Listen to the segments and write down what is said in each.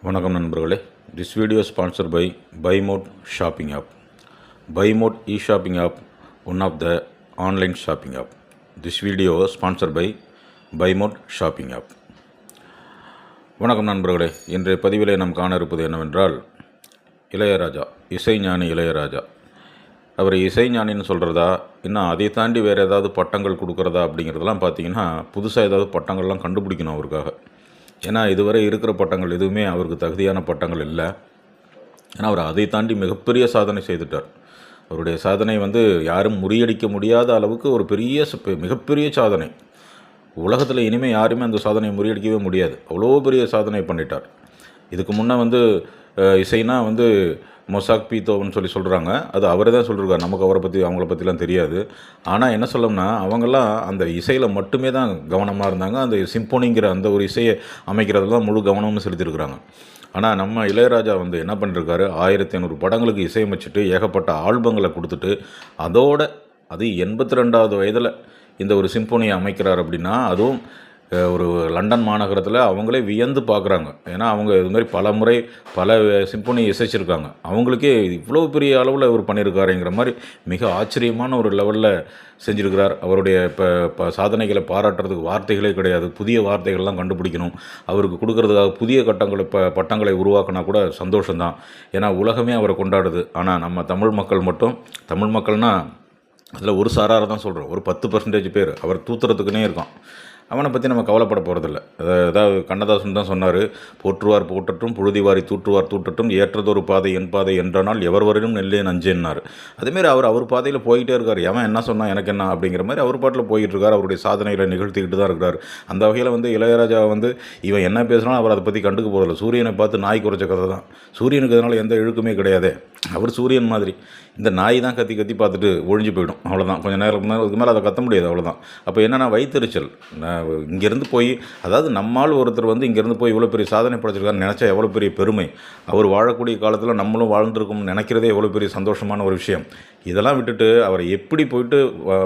வணக்கம் நண்பர்களே. This video sponsor by பைமோட் ஷாப்பிங் ஆப். பைமோட் shopping app one of the online shopping app. This video sponsor by பைமோட் shopping app. வணக்கம் நண்பர்களே. இன்றைய பதிவிலே நாம் காண இருப்பது என்னவென்றால், இளையராஜா, இசைஞானி இளையராஜா. அவர் இசைஞானின்னு சொல்கிறதா, இன்னும் அதை தாண்டி வேறு ஏதாவது பட்டங்கள் கொடுக்குறதா அப்படிங்கிறதெல்லாம் பார்த்தீங்கன்னா, புதுசாக ஏதாவது பட்டங்கள்லாம் கண்டுபிடிக்கணும் அவருக்காக. ஏன்னா இதுவரை இருக்கிற பட்டங்கள் எதுவுமே அவருக்கு தகுதியான பட்டங்கள் இல்லை. ஏன்னா அவர் அதை தாண்டி மிகப்பெரிய சாதனை செய்துட்டார். அவருடைய சாதனை யாரும் முறியடிக்க முடியாத அளவுக்கு ஒரு மிகப்பெரிய சாதனை. உலகத்தில் இனிமேல் யாருமே அந்த சாதனையை முறியடிக்கவே முடியாது. அவ்வளோ பெரிய சாதனை பண்ணிட்டார். இதுக்கு முன்னே இசைனா மொசாக் பீத்தோன்னு சொல்கிறாங்க. அது அவரே தான் சொல்லியிருக்காரு. நமக்கு அவங்கள பற்றிலாம் தெரியாது. ஆனால் என்ன சொல்லணும்னா, அவங்கெல்லாம் அந்த இசையில் மட்டுமே தான் கவனமாக இருந்தாங்க. அந்த சிம்போனிங்கிற அந்த ஒரு இசையை அமைக்கிறதுல தான் முழு கவனமும் செலுத்தியிருக்கிறாங்க. ஆனால் நம்ம இளையராஜா என்ன பண்ணியிருக்காரு, 1500 படங்களுக்கு இசையமைச்சிட்டு ஏகப்பட்ட ஆல்பங்களை கொடுத்துட்டு, அது 82வது வயதில் இந்த ஒரு சிம்போனியை அமைக்கிறார் அப்படின்னா, அதுவும் ஒரு லண்டன் மாநகரத்தில் அவங்களே வியந்து பார்க்குறாங்க. ஏன்னா அவங்க இதுமாதிரி பல சிம்பொனி இசைச்சிருக்காங்க. அவங்களுக்கே இவ்வளோ பெரிய அளவில் இவர் பண்ணியிருக்காருங்கிற மாதிரி மிக ஆச்சரியமான ஒரு லெவலில் செஞ்சுருக்கிறார். அவருடைய இப்போ சாதனைகளை பாராட்டுறதுக்கு வார்த்தைகளே கிடையாது. புதிய வார்த்தைகள்லாம் கண்டுபிடிக்கணும். அவருக்கு கொடுக்கறதுக்காக புதிய பட்டங்களை உருவாக்கினா கூட சந்தோஷம்தான். ஏன்னா உலகமே அவரை கொண்டாடுது. ஆனால் நம்ம தமிழ் மக்கள்னால் அதில் ஒரு சாராரை தான் சொல்கிறோம். ஒரு 10% பேர் அவர் தூத்துறதுக்குன்னே இருக்கான். அவனை பற்றி நம்ம கவலைப்பட போகிறதில்ல. அதாவது கண்ணதாசன் தான் சொன்னார், போற்றுவார் போற்றட்டும், புழுதிவாரி தூற்றுவார் தூற்றட்டும், ஏற்றதொரு பாதை என் பாதை என்றனால் எவர் வரையும் நெல்லே நஞ்சேன்னார். அதேமாரி அவர் பாதையில் போய்கிட்டே இருக்கார். எவன் என்ன சொன்னால் எனக்கு என்ன அப்படிங்கிற மாதிரி அவர் பாட்டில் போய்கிட்டு இருக்கார். அவருடைய சாதனைகளை நிகழ்த்திக்கிட்டு தான் இருக்கிறார். அந்த வகையில் இளையராஜா இவன் என்ன பேசுனாலும் அவர் அதை பற்றி கண்டுக்க போகிறதில்ல. சூரியனை பார்த்து நாய் குறைச்ச கதை தான். சூரியனுக்கு அதனால் எந்த இழுக்குமே கிடையாது. அவர் சூரியன் மாதிரி. இந்த நாய் தான் கத்தி கத்தி பார்த்துட்டு ஒழிஞ்சு போயிடும். அவ்வளோதான். கொஞ்சம் நேரத்துக்கு மேலே அதை கத்த முடியாது. அவ்வளோதான். அப்போ என்னென்னா வயிற்றுச்சல். இங்கேருந்து போய், அதாவது நம்மால் ஒருத்தர் இங்கேருந்து போய் இவ்வளோ பெரிய சாதனை படைச்சிருக்காருன்னு நினச்சா எவ்வளோ பெரிய பெருமை. அவர் வாழக்கூடிய காலத்தில் நம்மளும் வாழ்ந்துருக்கோம்னு நினைக்கிறதே எவ்வளோ பெரிய சந்தோஷமான ஒரு விஷயம். இதெல்லாம் விட்டுட்டு அவரை எப்படி போயிட்டு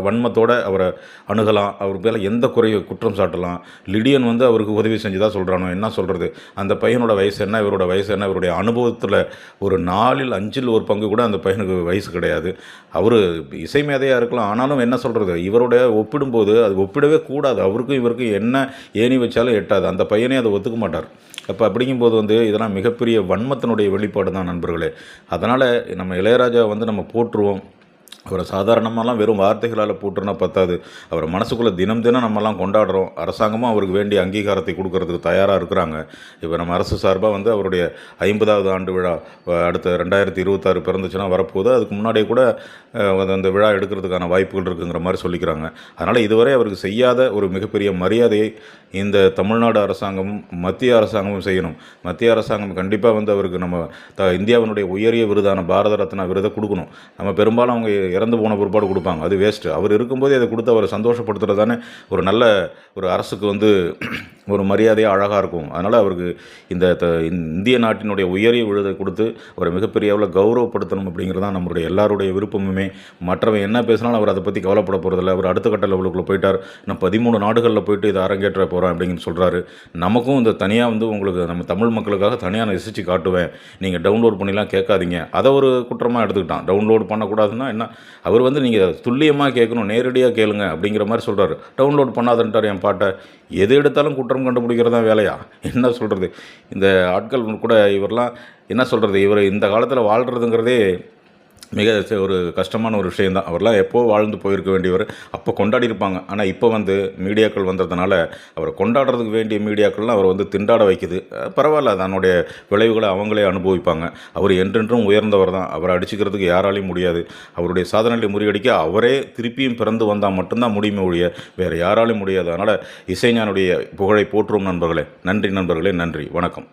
வன்மத்தோடு அவரை அணுகலாம், அவர் மேலே எந்த குற்றம் சாட்டலாம். லிடியன் அவருக்கு உதவி செஞ்சுதான் சொல்கிறானோ, என்ன சொல்கிறது. அந்த பையனோட வயசு என்ன, இவரோட வயசு என்ன, இவருடைய அனுபவத்தில் ஒரு 4 5 ஒரு பங்கு கூட அந்த பையனுக்கு வயசு கிடையாது. அவர் இசை மேதையாக இருக்கலாம். ஆனாலும் என்ன சொல்கிறது, இவரோட ஒப்பிடும்போது அது ஒப்பிடவே கூடாது. அவருக்கும் இவருக்கும் என்ன ஏணி வச்சாலும் எட்டாது. அந்த பையனே அதை ஒத்துக்க மாட்டார். அப்போ அப்படிங்கும்போது இதெல்லாம் மிகப்பெரிய வன்மத்தினுடைய வெளிப்பாடு தான் நண்பர்களே. அதனால் நம்ம இளையராஜா நம்ம போற்றுவோம். அவரை சாதாரணமாலாம் வெறும் வார்த்தைகளால் போட்டுருன்னா பத்தாது. அவர் மனசுக்குள்ளே தினம் நம்மலாம் கொண்டாடுறோம். அரசாங்கமும் அவருக்கு வேண்டிய அங்கீகாரத்தை கொடுக்கறதுக்கு தயாராக இருக்கிறாங்க. இப்போ நம்ம அரசு சார்பாக அவருடைய 50வது ஆண்டு விழா அடுத்த 2026 பிறந்துச்சுன்னா வரப்போகுது. அதுக்கு முன்னாடியே கூட அந்த விழா எடுக்கிறதுக்கான வாய்ப்புகள் இருக்குங்கிற மாதிரி சொல்லிக்கிறாங்க. அதனால் இதுவரை அவருக்கு செய்யாத ஒரு மிகப்பெரிய மரியாதையை இந்த தமிழ்நாடு அரசாங்கமும் மத்திய அரசாங்கமும் செய்யணும். மத்திய அரசாங்கம் கண்டிப்பாக அவருக்கு நம்ம இந்தியாவினுடைய உயரிய விருதான பாரத ரத்னா விருதை கொடுக்கணும். நம்ம பெரும்பாலும் அவங்க இறந்து போன பிற்பாடு கொடுப்பாங்க. அது வேஸ்ட்டு. அவர் இருக்கும்போதே அதை கொடுத்து அவரை சந்தோஷப்படுத்துகிறது தானே ஒரு நல்ல ஒரு அரசுக்கு ஒரு மரியாதையாக அழகாக இருக்கும். அதனால் அவருக்கு இந்த இந்திய நாட்டினுடைய உயரிய விருதை கொடுத்து அவரை மிகப்பெரிய அளவில் கௌரவப்படுத்தணும் அப்படிங்கிறது தான் நம்மளுடைய எல்லாருடைய விருப்பமுமே. மற்றவன் என்ன பேசினாலும் அவர் அதை பற்றி கவலைப்பட போகிறதில்ல. அவர் அடுத்த கட்ட லெவலுக்குள்ளே போயிட்டார். நான் 13 நாடுகளில் போயிட்டு இதை அரங்கேற்ற போகிறேன் அப்படின்னு சொல்கிறாரு. நமக்கும் இந்த தனியாக உங்களுக்கு நம்ம தமிழ் மக்களுக்காக தனியாக நான் ரசித்து காட்டுவேன், நீங்கள் டவுன்லோட் பண்ணிலாம் கேட்காதீங்க, அதை ஒரு குற்றமாக எடுத்துக்கிட்டான். டவுன்லோட் பண்ணக்கூடாதுன்னா என்ன, அவர் நீங்கள் துல்லியமாக கேட்கணும், நேரடியாக கேளுங்க அப்படிங்கிற மாதிரி சொல்கிறாரு. டவுன்லோட் பண்ணாதுன்ட்டார் என் பாட்டை. எது எடுத்தாலும் குற்றம் கண்டுபிடிக்கிறது தான் வேலையா? என்ன சொல்கிறது. இந்த ஆட்கள் கூட இவரெலாம் என்ன சொல்கிறது, இவர் இந்த காலத்தில் வாழ்கிறதுங்கிறதே மிக ஒரு கஷ்டமான ஒரு விஷயந்தான். அவரெலாம் எப்போது வாழ்ந்து போயிருக்க வேண்டியவர். அப்போ கொண்டாடி இருப்பாங்க. ஆனால் இப்போ மீடியாக்கள் வந்ததுனால அவரை கொண்டாடுறதுக்கு வேண்டிய மீடியாக்கள்லாம் அவர் திண்டாட வைக்குது. பரவாயில்ல, அதனுடைய விளைவுகளை அவங்களே அனுபவிப்பாங்க. அவர் என்றென்றும் உயர்ந்தவர் தான். அவரை அடிச்சுக்கிறதுக்கு யாராலையும் முடியாது. அவருடைய சாதனைகளை முறியடிக்க அவரே திருப்பியும் பிறந்து வந்தால் மட்டும்தான் முடியுமே ஒழிய வேறு யாராலையும் முடியாது. அதனால் இசைஞானுடைய புகழை போற்றுவோம் நண்பர்களே. நன்றி நண்பர்களே, நன்றி, வணக்கம்.